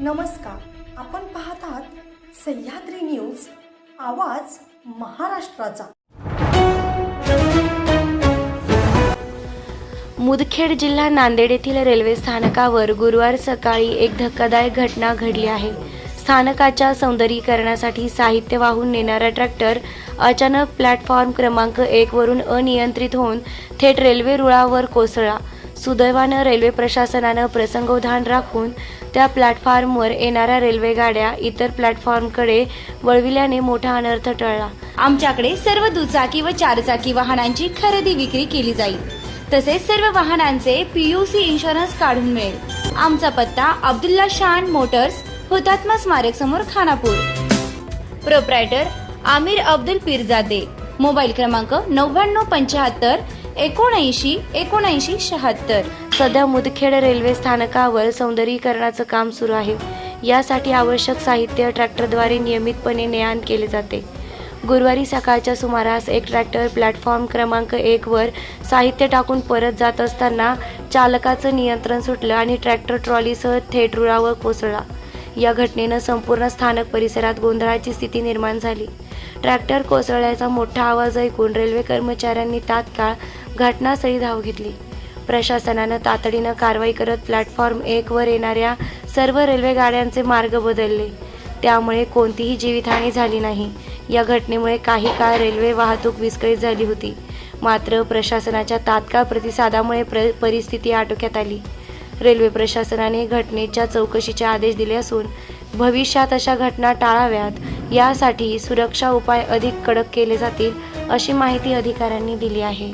नमस्कार, आपण पाहत आहात सह्याद्री न्यूज, आवाज महाराष्ट्राचा। मुदखेड जिल्हा नांदेड येथील रेल्वे स्थानकावर गुरुवार सकाळी एक धक्कादायक घटना घडली आहे। स्थानकाच्या सौंदर्यीकरणासाठी साहित्य वाहून नेणारा ट्रॅक्टर अचानक प्लॅटफॉर्म क्रमांक 1 वरून अनियंत्रित होऊन थेट रेल्वे रुळावर कोसळला। सुदैवानं रेल्वे प्रशासनानं प्रसंगोधान राखून त्या प्लॅटफॉर्मवर येणाऱ्या रेल्वे गाड्या इतर प्लॅटफॉर्मकडे वळविल्याने मोठा अनर्थ टळला। आमच्याकडे सर्व दुचाकी व चारचाकी वाहनांची खरेदी विक्री केली जाईल, तसेच सर्व वाहनांचे PUC इन्शुरन्स काढून मिळेल। आमचा पत्ता अब्दुल्ला शान मोटर्स, हुतात्मा स्मारक समोर, खानापूर। प्रोप्रायटर आमिर अब्दुल पीरजादे। मोबाईल क्रमांक 9975 79 79 76। सध्या मुदखेड रेल्वे स्थानकावर सौंदर्यीकरणाचं काम सुरू आहे। यासाठी आवश्यक साहित्य ट्रॅक्टरद्वारे नियमितपणे ने-आण केले जाते। गुरुवारी सकाळच्या सुमारास एक ट्रॅक्टर प्लॅटफॉर्म क्रमांक 1 वर साहित्य टाकून परत जात असताना चालकाचं नियंत्रण सुटलं आणि ट्रॅक्टर ट्रॉलीसह थेट रुळावर कोसळला। या घटनेनं संपूर्ण स्थानक परिसरात गोंधळाची स्थिती निर्माण झाली। ट्रॅक्टर कोसळल्याचा मोठा आवाज ऐकून रेल्वे कर्मचाऱ्यांनी तात्काळ घटनास्थळी धाव घेतली। प्रशासनानं तातडीनं कारवाई करत प्लॅटफॉर्म 1 वर येणाऱ्या सर्व रेल्वे गाड्यांचे मार्ग बदलले। त्यामुळे कोणतीही जीवितहानी झाली नाही। या घटनेमुळे काही काळ रेल्वे वाहतूक विस्कळीत झाली होती, मात्र प्रशासनाच्या तात्काळ प्रतिसादामुळे परिस्थिती आटोक्यात आली। रेल्वे प्रशासनाने घटनेच्या चौकशीचे आदेश दिले असून भविष्यात अशा घटना टाळाव्यात यासाठी सुरक्षा उपाय अधिक कडक केले जातील, अशी माहिती अधिकाऱ्यांनी दिली आहे।